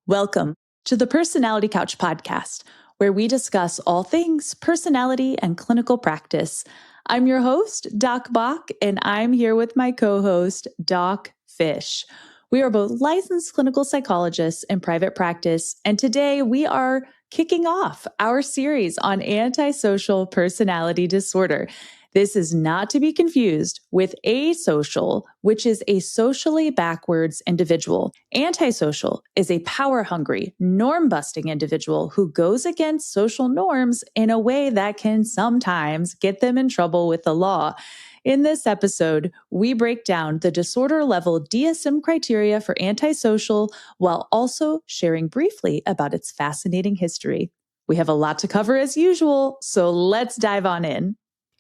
Welcome to the Personality Couch podcast, where we discuss all things personality and clinical practice. I'm your host, Doc Bach, and I'm here with my co-host, Doc Fish. We are both licensed clinical psychologists in private practice, and today we are kicking off our series on antisocial personality disorder. This is not to be confused with asocial, which is a socially backwards individual. Antisocial is a power-hungry, norm-busting individual who goes against social norms in a way that can sometimes get them in trouble with the law. In this episode, we break down the disorder-level DSM criteria for antisocial while also sharing briefly about its fascinating history. We have a lot to cover as usual, so let's dive on in.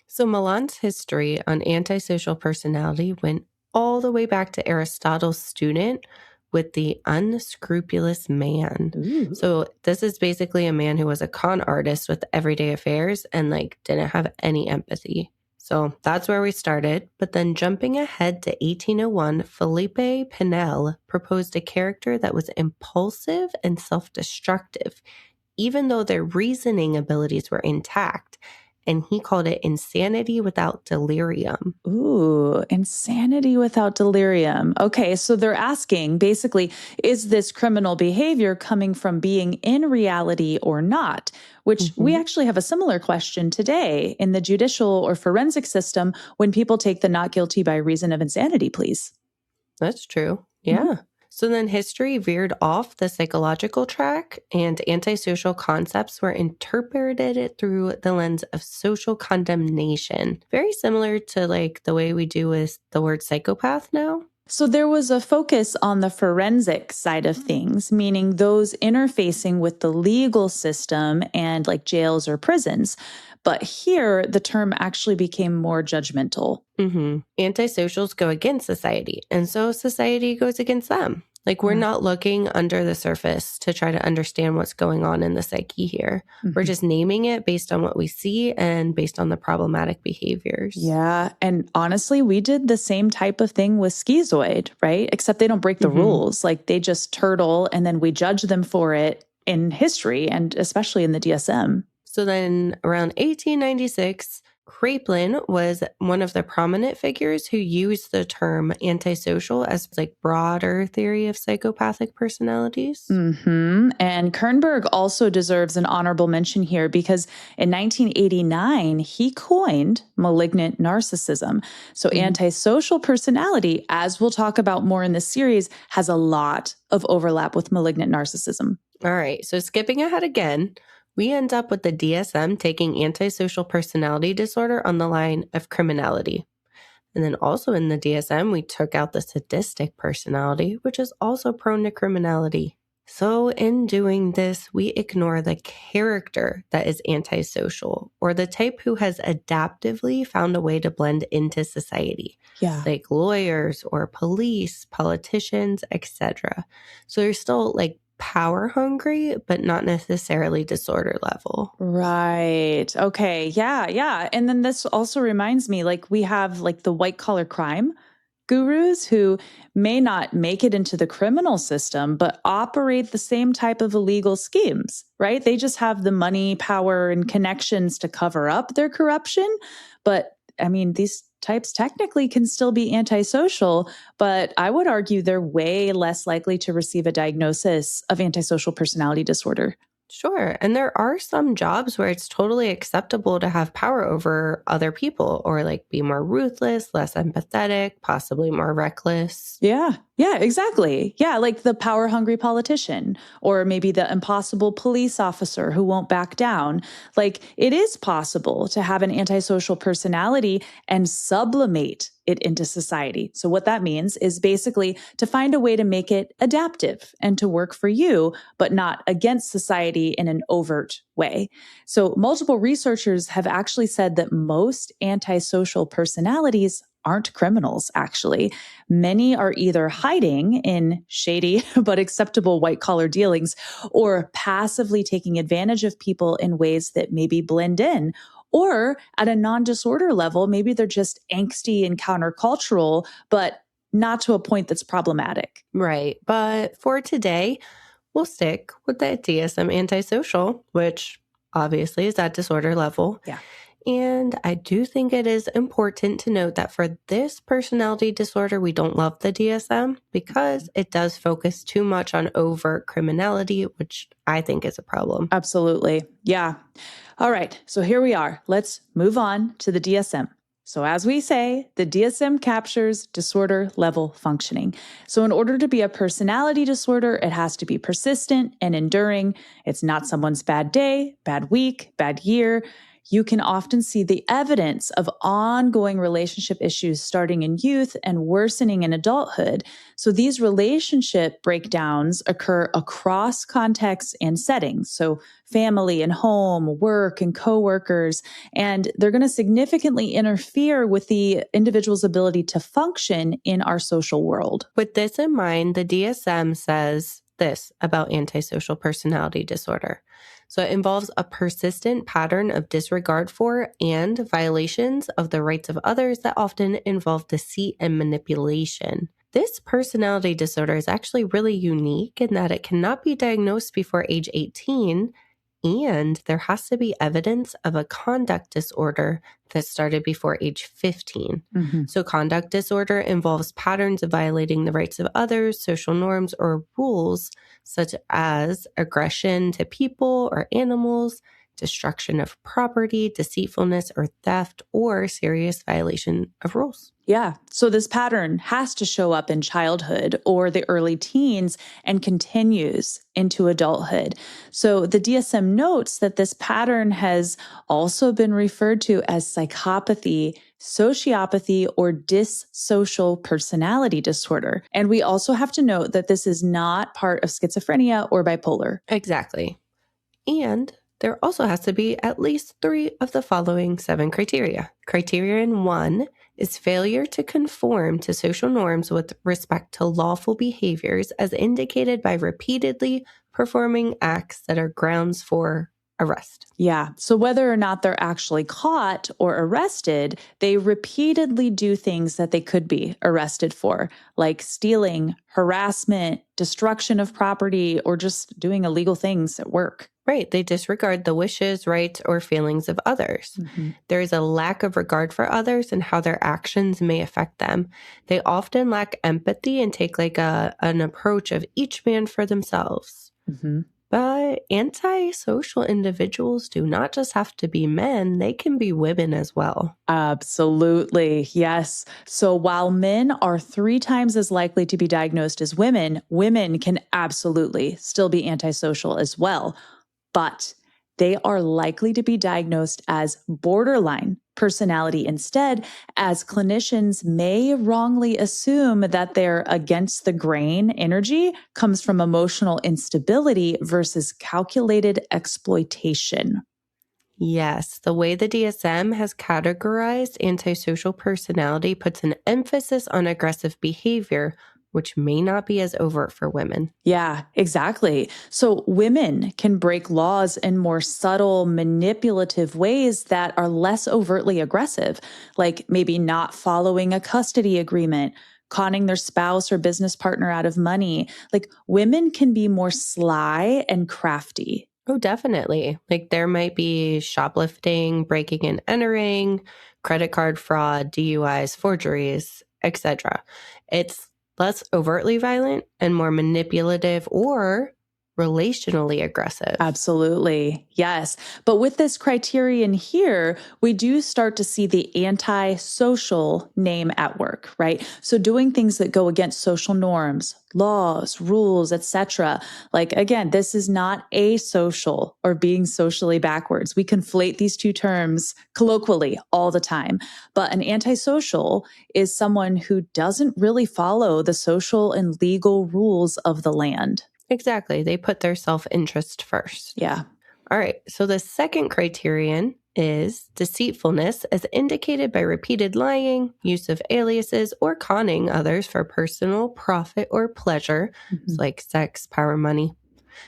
So Milan's history on antisocial personality went all the way back to Aristotle's student with the unscrupulous man. Ooh. So this is basically a man who was a con artist with everyday affairs and didn't have any empathy. So that's where we started. But then jumping ahead to 1801, Felipe Pinel proposed a character that was impulsive and self-destructive, even though their reasoning abilities were intact. And he called it insanity without delirium. Ooh, insanity without delirium. Okay, so they're asking basically, is this criminal behavior coming from being in reality or not? Which we actually have a similar question today in the judicial or forensic system when people take the not guilty by reason of insanity pleas. That's true. Yeah. So then history veered off the psychological track and antisocial concepts were interpreted through the lens of social condemnation. Very similar to the way we do with the word psychopath now. So there was a focus on the forensic side of things, meaning those interfacing with the legal system and jails or prisons. But here, the term actually became more judgmental. Antisocials go against society, and so society goes against them. We're not looking under the surface to try to understand what's going on in the psyche here. We're just naming it based on what we see and based on the problematic behaviors. Yeah. And honestly, we did the same type of thing with schizoid, right? Except they don't break the rules. They just turtle and then we judge them for it in history and especially in the DSM. So then around 1896, Kraepelin was one of the prominent figures who used the term antisocial as broader theory of psychopathic personalities. And Kernberg also deserves an honorable mention here because in 1989, he coined malignant narcissism. So antisocial personality, as we'll talk about more in this series, has a lot of overlap with malignant narcissism. All right, so skipping ahead again, we end up with the DSM taking antisocial personality disorder on the line of criminality. And then also in the DSM, we took out the sadistic personality, which is also prone to criminality. So in doing this, we ignore the character that is antisocial or the type who has adaptively found a way to blend into society. Yeah. Like lawyers or police, politicians, etc. So they're still power hungry, but not necessarily disorder level. Right. Okay. Yeah. And then this also reminds me, we have the white collar crime gurus who may not make it into the criminal system, but operate the same type of illegal schemes, right? They just have the money, power, and connections to cover up their corruption. But these types technically can still be antisocial, but I would argue they're way less likely to receive a diagnosis of antisocial personality disorder. Sure. And there are some jobs where it's totally acceptable to have power over other people or be more ruthless, less empathetic, possibly more reckless. Yeah, exactly. Yeah, like the power hungry politician or maybe the impossible police officer who won't back down. It is possible to have an antisocial personality and sublimate it into society. So what that means is basically to find a way to make it adaptive and to work for you, but not against society in an overt way. So multiple researchers have actually said that most antisocial personalities aren't criminals, actually. Many are either hiding in shady but acceptable white-collar dealings or passively taking advantage of people in ways that maybe blend in. Or at a non-disorder level, maybe they're just angsty and countercultural, but not to a point that's problematic. Right. But for today, we'll stick with the DSM antisocial, which obviously is at disorder level. Yeah. And I do think it is important to note that for this personality disorder, we don't love the DSM because it does focus too much on overt criminality, which I think is a problem. Absolutely. Yeah. All right. So here we are. Let's move on to the DSM. So as we say, the DSM captures disorder level functioning. So in order to be a personality disorder, it has to be persistent and enduring. It's not someone's bad day, bad week, bad year. You can often see the evidence of ongoing relationship issues starting in youth and worsening in adulthood. So these relationship breakdowns occur across contexts and settings. So family and home, work and coworkers, and they're going to significantly interfere with the individual's ability to function in our social world. With this in mind, the DSM says this about antisocial personality disorder. So it involves a persistent pattern of disregard for and violations of the rights of others that often involve deceit and manipulation. This personality disorder is actually really unique in that it cannot be diagnosed before age 18, and there has to be evidence of a conduct disorder that started before age 15. So conduct disorder involves patterns of violating the rights of others, social norms, or rules, such as aggression to people or animals, destruction of property, deceitfulness or theft, or serious violation of rules. Yeah. So this pattern has to show up in childhood or the early teens and continues into adulthood. So the DSM notes that this pattern has also been referred to as psychopathy, sociopathy, or dissocial personality disorder. And we also have to note that this is not part of schizophrenia or bipolar. Exactly. And there also has to be at least 3 of the following 7 criteria. Criterion 1 is failure to conform to social norms with respect to lawful behaviors as indicated by repeatedly performing acts that are grounds for arrest. Yeah. So whether or not they're actually caught or arrested, they repeatedly do things that they could be arrested for, like stealing, harassment, destruction of property, or just doing illegal things at work. Right. They disregard the wishes, rights, or feelings of others. There is a lack of regard for others and how their actions may affect them. They often lack empathy and take like an approach of each man for themselves. But antisocial individuals do not just have to be men, they can be women as well. Absolutely. Yes. So while men are 3 times as likely to be diagnosed as women, women can absolutely still be antisocial as well. But they are likely to be diagnosed as borderline personality instead, as clinicians may wrongly assume that their against the grain energy comes from emotional instability versus calculated exploitation. Yes, the way the DSM has categorized antisocial personality puts an emphasis on aggressive behavior, which may not be as overt for women. Yeah, exactly. So women can break laws in more subtle, manipulative ways that are less overtly aggressive, like maybe not following a custody agreement, conning their spouse or business partner out of money. Like women can be more sly and crafty. Oh, definitely. Like there might be shoplifting, breaking and entering, credit card fraud, DUIs, forgeries, etc. It's less overtly violent and more manipulative or relationally aggressive. Absolutely. Yes. But with this criterion here, we do start to see the antisocial name at work, right? So doing things that go against social norms, laws, rules, etc. Like again, this is not asocial or being socially backwards. We conflate these two terms colloquially all the time. But an antisocial is someone who doesn't really follow the social and legal rules of the land. Exactly. They put their self-interest first. Yeah. All right. So the second criterion is deceitfulness as indicated by repeated lying, use of aliases, or conning others for personal profit or pleasure. It's like sex, power, money.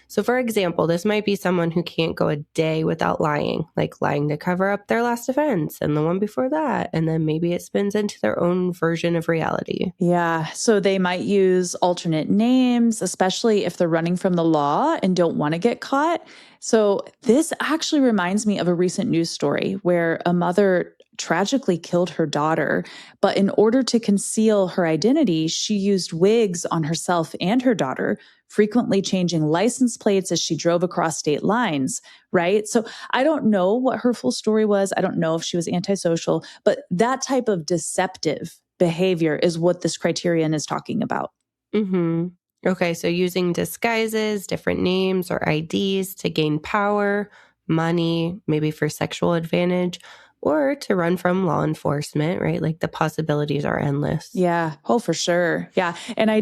So for example, this might be someone who can't go a day without lying, like lying to cover up their last offense and the one before that. And then maybe it spins into their own version of reality. Yeah. So they might use alternate names, especially if they're running from the law and don't want to get caught. So this actually reminds me of a recent news story where a mother tragically killed her daughter. But in order to conceal her identity, she used wigs on herself and her daughter, frequently changing license plates as she drove across state lines, right? So I don't know what her full story was. I don't know if she was antisocial, but that type of deceptive behavior is what this criterion is talking about. Mm-hmm. Okay, so using disguises, different names or IDs to gain power, money, maybe for sexual advantage, or to run from law enforcement, right? Like the possibilities are endless. Yeah. Oh, for sure. Yeah. And I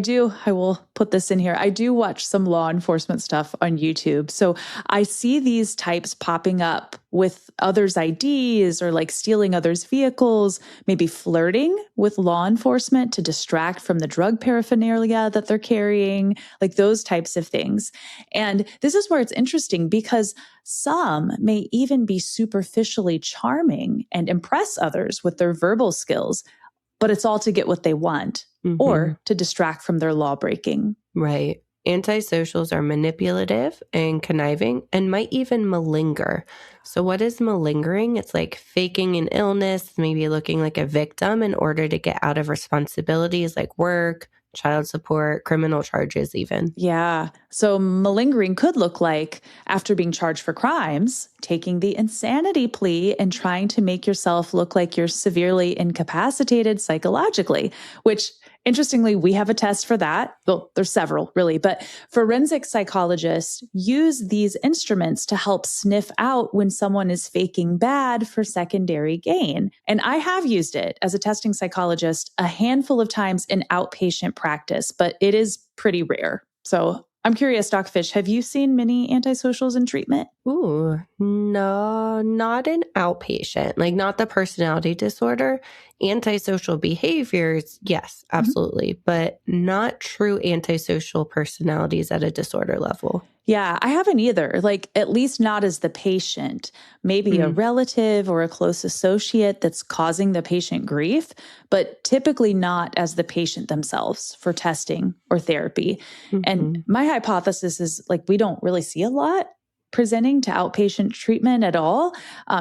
will put this in here. I do watch some law enforcement stuff on YouTube. So I see these types popping up with others' IDs or like stealing others' vehicles, maybe flirting with law enforcement to distract from the drug paraphernalia that they're carrying, like those types of things. And this is where it's interesting because some may even be superficially charming and impress others with their verbal skills, but it's all to get what they want or to distract from their law breaking. Right. Antisocials are manipulative and conniving and might even malinger. So, what is malingering? It's like faking an illness, maybe looking like a victim in order to get out of responsibilities like work, child support, criminal charges, even. Yeah. So malingering could look like, after being charged for crimes, taking the insanity plea and trying to make yourself look like you're severely incapacitated psychologically, which interestingly, we have a test for that. Well, there's several really, but forensic psychologists use these instruments to help sniff out when someone is faking bad for secondary gain. And I have used it as a testing psychologist a handful of times in outpatient practice, but it is pretty rare. So I'm curious, Doc Fish, have you seen many antisocials in treatment? Ooh, no, not an outpatient, like not the personality disorder. Antisocial behaviors, yes, absolutely, but not true antisocial personalities at a disorder level. Yeah, I haven't either. Like, at least not as the patient. Maybe a relative or a close associate that's causing the patient grief, but typically not as the patient themselves for testing or therapy. And Mm-hmm. my hypothesis is like, we don't really see a lot presenting to outpatient treatment at all.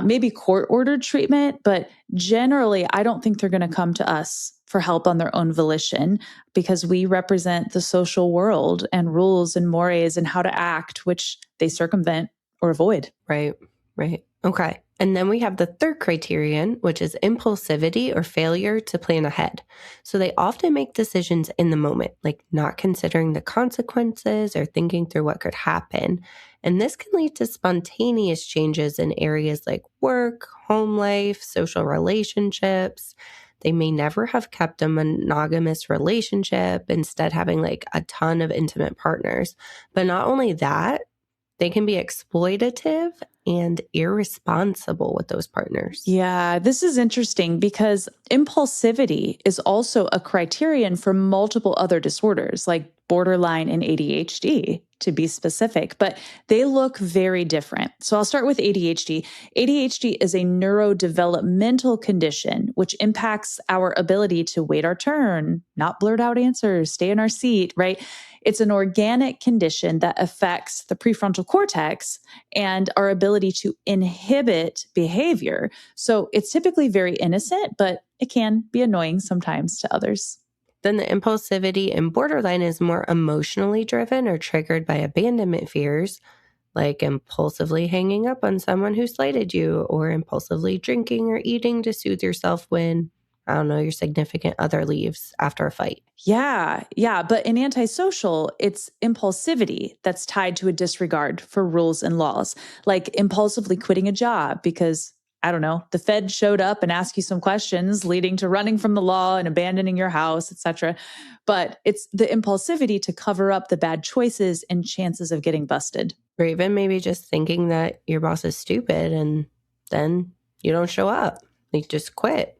Maybe court ordered treatment, but generally, I don't think they're going to come to us for help on their own volition because we represent the social world and rules and mores and how to act, which they circumvent or avoid. Right, right. Okay. And then we have the third criterion, which is impulsivity or failure to plan ahead. So they often make decisions in the moment, like not considering the consequences or thinking through what could happen. And this can lead to spontaneous changes in areas like work, home life, social relationships. They may never have kept a monogamous relationship, instead having like a ton of intimate partners. But not only that, they can be exploitative and irresponsible with those partners. Yeah, this is interesting because impulsivity is also a criterion for multiple other disorders like borderline and ADHD, to be specific, but they look very different. So I'll start with ADHD. ADHD is a neurodevelopmental condition which impacts our ability to wait our turn, not blurt out answers, stay in our seat, right? It's an organic condition that affects the prefrontal cortex and our ability to inhibit behavior. So it's typically very innocent, but it can be annoying sometimes to others. Then the impulsivity and borderline is more emotionally driven or triggered by abandonment fears, like impulsively hanging up on someone who slighted you, or impulsively drinking or eating to soothe yourself when, I don't know, your significant other leaves after a fight. Yeah. But in antisocial, it's impulsivity that's tied to a disregard for rules and laws, like impulsively quitting a job because, I don't know, the Fed showed up and asked you some questions, leading to running from the law and abandoning your house, etc. But it's the impulsivity to cover up the bad choices and chances of getting busted. Or even maybe just thinking that your boss is stupid and then you don't show up. Like just quit.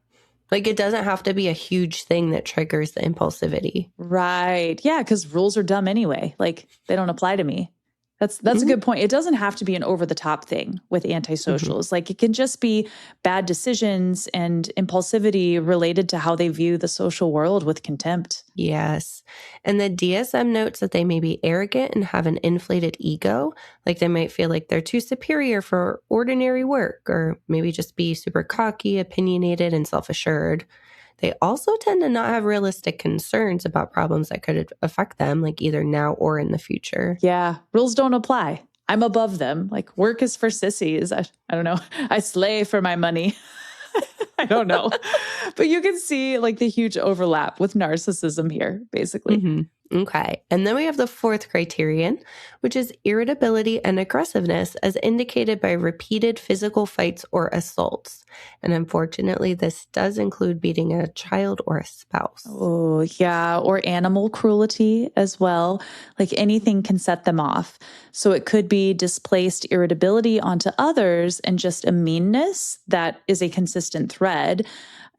Like it doesn't have to be a huge thing that triggers the impulsivity. Right. Yeah, because rules are dumb anyway. Like they don't apply to me. That's a Mhm. good point. It doesn't have to be an over-the-top thing with Mhm. antisocials. Like, it can just be bad decisions and impulsivity related to how they view the social world with contempt. Yes. And the DSM notes that they may be arrogant and have an inflated ego. Like they might feel like they're too superior for ordinary work, or maybe just be super cocky, opinionated, and self assured. They also tend to not have realistic concerns about problems that could affect them, like either now or in the future. Yeah, rules don't apply. I'm above them. Like, work is for sissies. I don't know. I slay for my money. I don't know. But you can see like the huge overlap with narcissism here, basically. hmm Okay. And then we have the fourth criterion, which is irritability and aggressiveness as indicated by repeated physical fights or assaults. And unfortunately, this does include beating a child or a spouse. Oh, yeah. Or animal cruelty as well. Like, anything can set them off. So it could be displaced irritability onto others and just a meanness that is a consistent thread.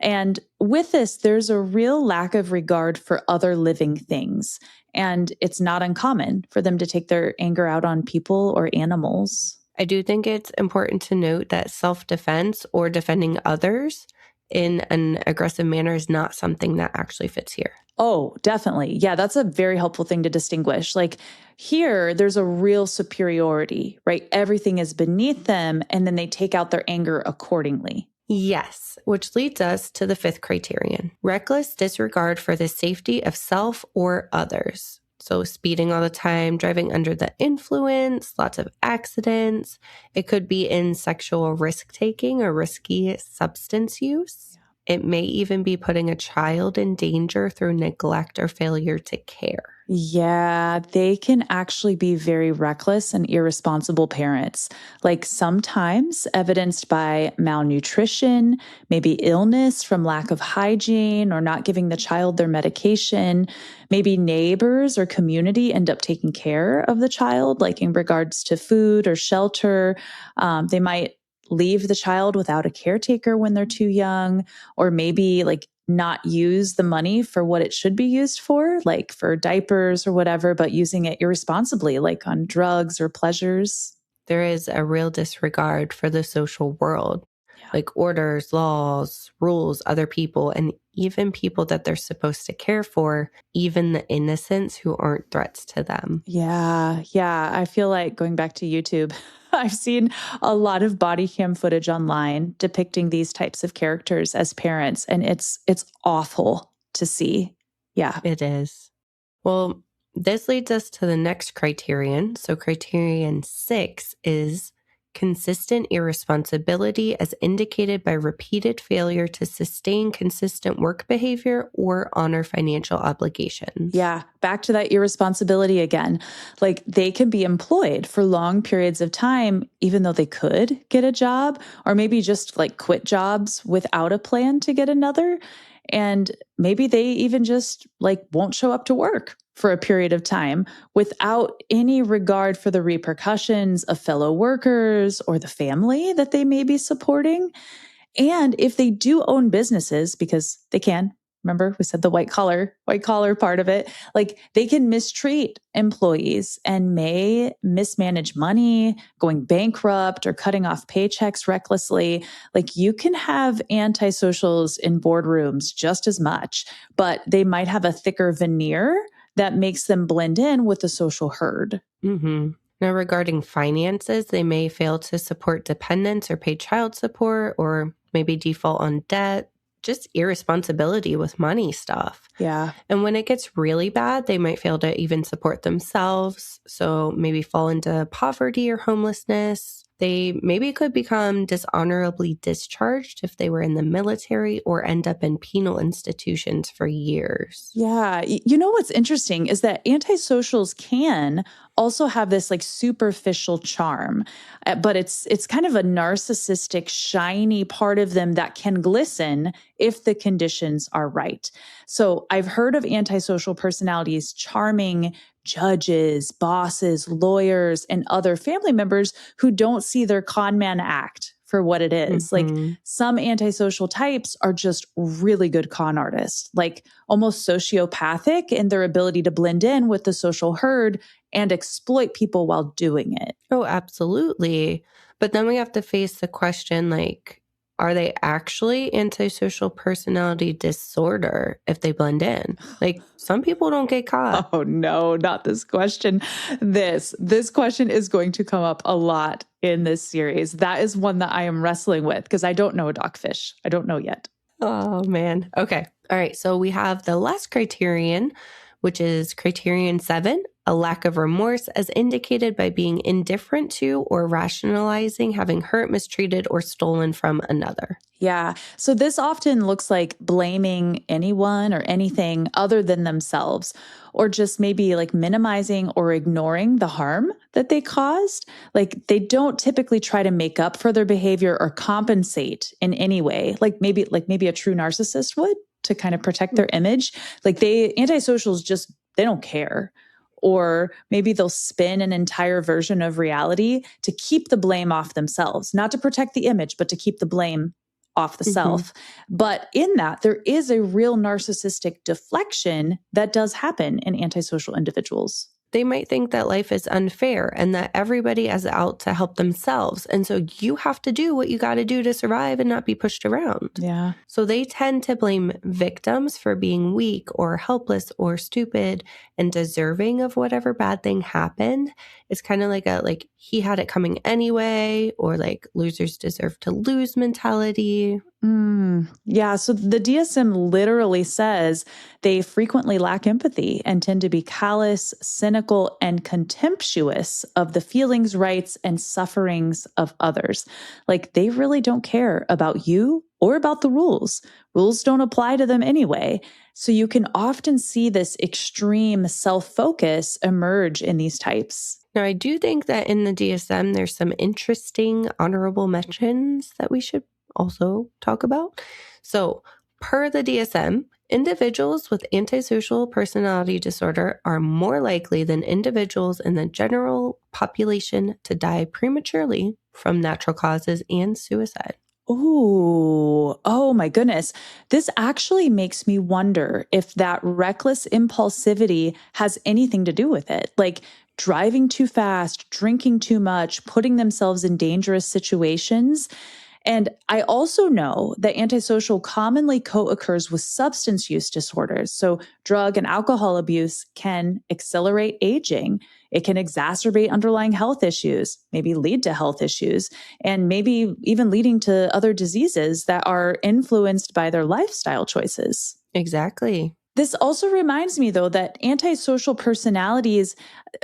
And with this, there's a real lack of regard for other living things. And it's not uncommon for them to take their anger out on people or animals. I do think it's important to note that self defense or defending others in an aggressive manner is not something that actually fits here. Oh, definitely. Yeah, that's a very helpful thing to distinguish. Like, here, there's a real superiority, right? Everything is beneath them, and then they take out their anger accordingly. Yes, which leads us to the fifth criterion reckless disregard for the safety of self or others. So, speeding all the time, driving under the influence, lots of accidents. It could be in sexual risk taking or risky substance use. It may even be putting a child in danger through neglect or failure to care. Yeah, they can actually be very reckless and irresponsible parents, like sometimes evidenced by malnutrition, maybe illness from lack of hygiene or not giving the child their medication. Maybe neighbors or community end up taking care of the child, like in regards to food or shelter. They might leave the child without a caretaker when they're too young, or maybe like not use the money for what it should be used for, like for diapers or whatever, but using it irresponsibly, like on drugs or pleasures. There is a real disregard for the social world, Yeah. like orders, laws, rules, other people, and even people that they're supposed to care for, even the innocents who aren't threats to them. Yeah. Yeah. I feel like going back to YouTube, I've seen a lot of body cam footage online depicting these types of characters as parents, and it's awful to see. Yeah. It is. Well, this leads us to the next criterion. So, criterion 6 is consistent irresponsibility as indicated by repeated failure to sustain consistent work behavior or honor financial obligations. Yeah, back to that irresponsibility again. Like, they can be employed for long periods of time, even though they could get a job, or maybe just like quit jobs without a plan to get another. And maybe they even just like won't show up to work for a period of time without any regard for the repercussions of fellow workers or the family that they may be supporting. And if they do own businesses, because they can, remember we said the white collar part of it, like they can mistreat employees and may mismanage money, going bankrupt or cutting off paychecks recklessly. Like, you can have antisocials in boardrooms just as much, but they might have a thicker veneer that makes them blend in with the social herd. Mm-hmm. Now, regarding finances, they may fail to support dependents or pay child support, or maybe default on debt, just irresponsibility with money stuff. Yeah. And when it gets really bad, they might fail to even support themselves. So maybe fall into poverty or homelessness. They maybe could become dishonorably discharged if they were in the military or end up in penal institutions for years. Yeah. You know what's interesting is that antisocials can also have this like superficial charm, but it's kind of a narcissistic, shiny part of them that can glisten if the conditions are right. So I've heard of antisocial personalities charming judges, bosses, lawyers, and other family members who don't see their con man act for what it is. Like Mm-hmm. some antisocial types are just really good con artists, like almost sociopathic in their ability to blend in with the social herd and exploit people while doing it. Oh, absolutely. But then we have to face the question, like, are they actually antisocial personality disorder if they blend in? Like, some people don't get caught. Oh no, not this question. This question is going to come up a lot in this series. That is one that I am wrestling with because I don't know, Dogfish. I don't know yet. Oh, man. Okay. All right. So we have the last criterion, which is Criterion 7, a lack of remorse as indicated by being indifferent to or rationalizing having hurt, mistreated, or stolen from another. Yeah. So this often looks like blaming anyone or anything other than themselves, or just maybe like minimizing or ignoring the harm that they caused. Like they don't typically try to make up for their behavior or compensate in any way, like maybe a true narcissist would to kind of protect their image. Like antisocials just, they don't care. Or maybe they'll spin an entire version of reality to keep the blame off themselves, not to protect the image, but to keep the blame off the self. But in that, there is a real narcissistic deflection that does happen in antisocial individuals. They might think that life is unfair and that everybody is out to help themselves. And so you have to do what you got to do to survive and not be pushed around. Yeah. So they tend to blame victims for being weak or helpless or stupid and deserving of whatever bad thing happened. It's kind of like he had it coming anyway, or like losers deserve to lose mentality. Yeah. So the DSM literally says they frequently lack empathy and tend to be callous, cynical, and contemptuous of the feelings, rights, and sufferings of others. Like they really don't care about you or about the rules. Rules don't apply to them anyway. So you can often see this extreme self-focus emerge in these types. Now, I do think that in the DSM, there's some interesting honorable mentions that we should also talk about. So, per the DSM, individuals with antisocial personality disorder are more likely than individuals in the general population to die prematurely from natural causes and suicide. Ooh, oh my goodness. This actually makes me wonder if that reckless impulsivity has anything to do with it. Like driving too fast, drinking too much, putting themselves in dangerous situations. And I also know that antisocial commonly co-occurs with substance use disorders. So drug and alcohol abuse can accelerate aging. It can exacerbate underlying health issues, maybe lead to health issues, and maybe even leading to other diseases that are influenced by their lifestyle choices. Exactly. This also reminds me, though, that antisocial personalities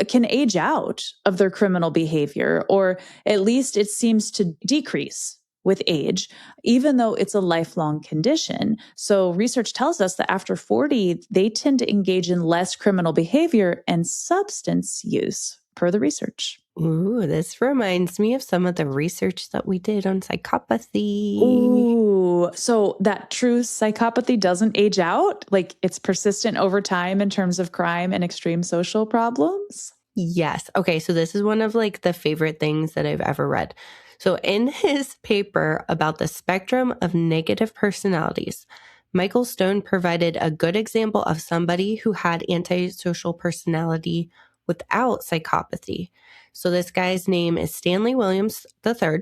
can age out of their criminal behavior, or at least it seems to decrease with age, even though it's a lifelong condition. So research tells us that after 40, they tend to engage in less criminal behavior and substance use, per the research. Ooh, this reminds me of some of the research that we did on psychopathy. Ooh, so that true psychopathy doesn't age out? Like it's persistent over time in terms of crime and extreme social problems? Yes. Okay, so this is one of like the favorite things that I've ever read. So in his paper about the spectrum of negative personalities, Michael Stone provided a good example of somebody who had antisocial personality without psychopathy. So this guy's name is Stanley Williams III.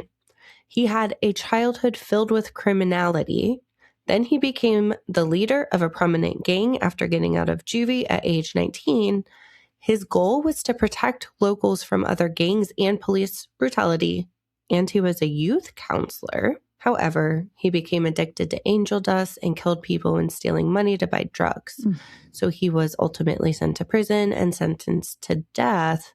He had a childhood filled with criminality. Then he became the leader of a prominent gang after getting out of juvie at age 19. His goal was to protect locals from other gangs and police brutality, and he was a youth counselor. However, he became addicted to angel dust and killed people when stealing money to buy drugs. So he was ultimately sent to prison and sentenced to death.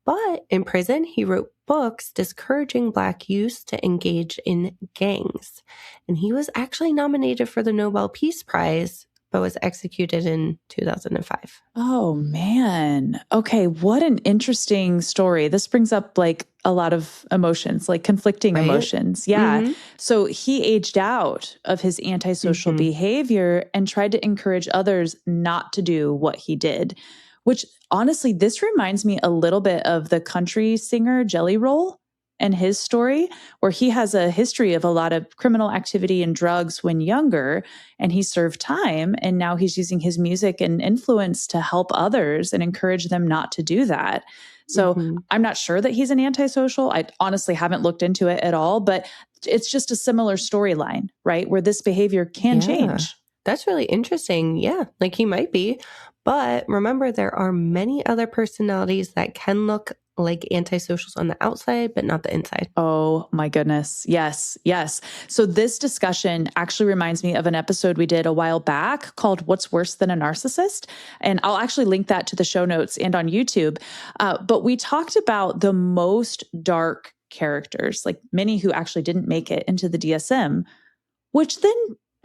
But in prison, he wrote books discouraging Black youth to engage in gangs. And he was actually nominated for the Nobel Peace Prize, but was executed in 2005. Oh, man. Okay. What an interesting story. This brings up like a lot of emotions, like conflicting emotions. Yeah. So he aged out of his antisocial behavior and tried to encourage others not to do what he did, which honestly, this reminds me a little bit of the country singer Jelly Roll. and his story, where he has a history of a lot of criminal activity and drugs when younger, and he served time. And now he's using his music and influence to help others and encourage them not to do that. So I'm not sure that he's an antisocial. I honestly haven't looked into it at all, but it's just a similar storyline, right? Where this behavior can change. That's really interesting. Yeah, like he might be. But remember, there are many other personalities that can look like antisocials on the outside, but not the inside. Oh my goodness. Yes. Yes. So this discussion actually reminds me of an episode we did a while back called What's Worse Than a Narcissist? And I'll actually link that to the show notes and on YouTube. But we talked about the most dark characters, like many who actually didn't make it into the DSM, which then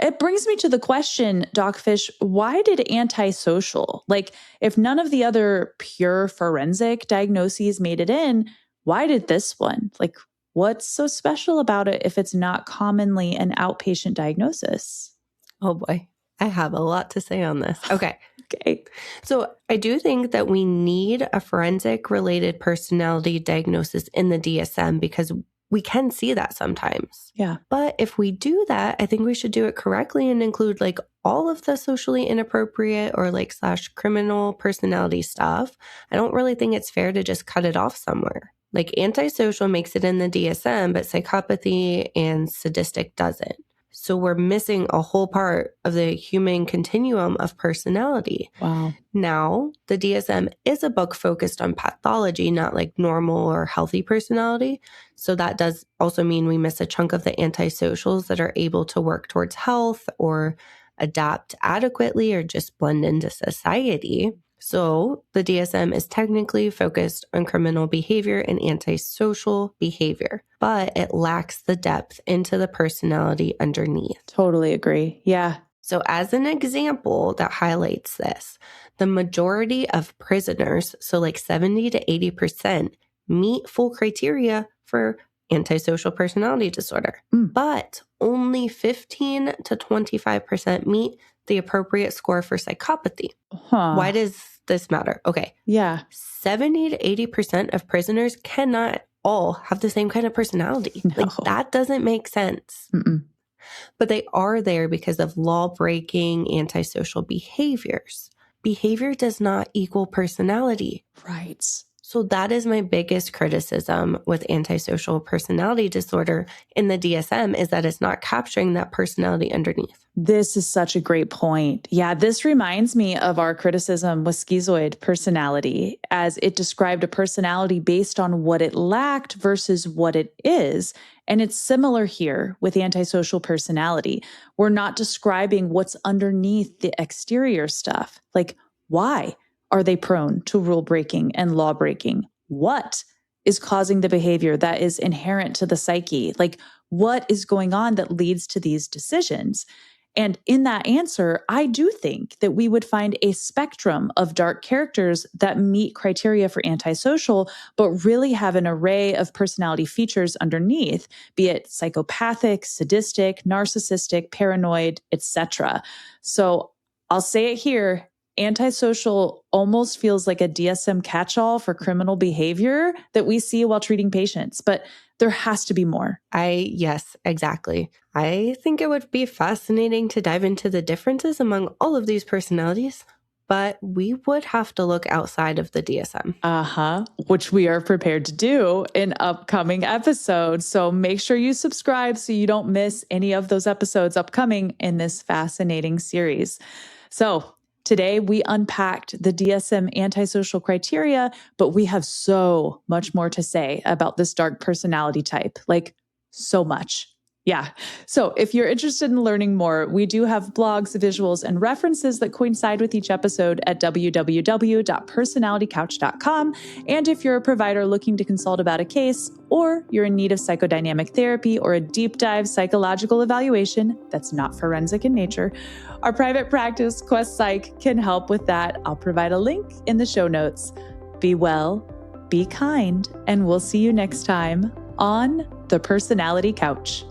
it brings me to the question, Doc Fish, why did antisocial? Like, if none of the other pure forensic diagnoses made it in, why did this one? Like, what's so special about it if it's not commonly an outpatient diagnosis? Oh boy, I have a lot to say on this. Okay. Okay. So I do think that we need a forensic related personality diagnosis in the DSM because we can see that sometimes. Yeah. But if we do that, I think we should do it correctly and include like all of the socially inappropriate or like / criminal personality stuff. I don't really think it's fair to just cut it off somewhere. Like antisocial makes it in the DSM, but psychopathy and sadistic doesn't. So we're missing a whole part of the human continuum of personality. Wow. Now, the DSM is a book focused on pathology, not like normal or healthy personality. So that does also mean we miss a chunk of the antisocials that are able to work towards health or adapt adequately or just blend into society. So the DSM is technically focused on criminal behavior and antisocial behavior, but it lacks the depth into the personality underneath. Totally agree. Yeah. So as an example that highlights this, the majority of prisoners, so like 70 to 80%, meet full criteria for antisocial personality disorder, but only 15 to 25% meet the appropriate score for psychopathy. Why does this matter? Okay. Yeah. 70 to 80% of prisoners cannot all have the same kind of personality. No. Like that doesn't make sense. But they are there because of law-breaking, antisocial behaviors. Behavior does not equal personality. Right. So that is my biggest criticism with antisocial personality disorder in the DSM is that it's not capturing that personality underneath. This is such a great point. Yeah, this reminds me of our criticism with schizoid personality, as it described a personality based on what it lacked versus what it is. And it's similar here with antisocial personality. We're not describing what's underneath the exterior stuff. Like, why are they prone to rule breaking and law breaking? What is causing the behavior that is inherent to the psyche? Like, what is going on that leads to these decisions? And in that answer, I do think that we would find a spectrum of dark characters that meet criteria for antisocial, but really have an array of personality features underneath, be it psychopathic, sadistic, narcissistic, paranoid, etc. So I'll say it here. Antisocial almost feels like a DSM catch-all for criminal behavior that we see while treating patients, but there has to be more. Yes, exactly. I think it would be fascinating to dive into the differences among all of these personalities, but we would have to look outside of the DSM. Which we are prepared to do in upcoming episodes. So make sure you subscribe so you don't miss any of those episodes upcoming in this fascinating series. So today, we unpacked the DSM antisocial criteria, but we have so much more to say about this dark personality type, like so much. Yeah. So if you're interested in learning more, we do have blogs, visuals, and references that coincide with each episode at www.personalitycouch.com. And if you're a provider looking to consult about a case, or you're in need of psychodynamic therapy or a deep dive psychological evaluation that's not forensic in nature, our private practice, Quest Psych, can help with that. I'll provide a link in the show notes. Be well, be kind, and we'll see you next time on The Personality Couch.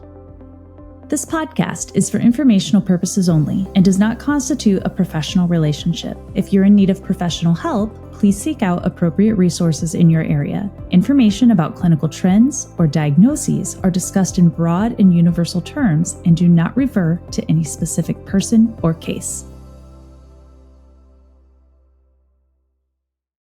This podcast is for informational purposes only and does not constitute a professional relationship. If you're in need of professional help, please seek out appropriate resources in your area. Information about clinical trends or diagnoses are discussed in broad and universal terms and do not refer to any specific person or case.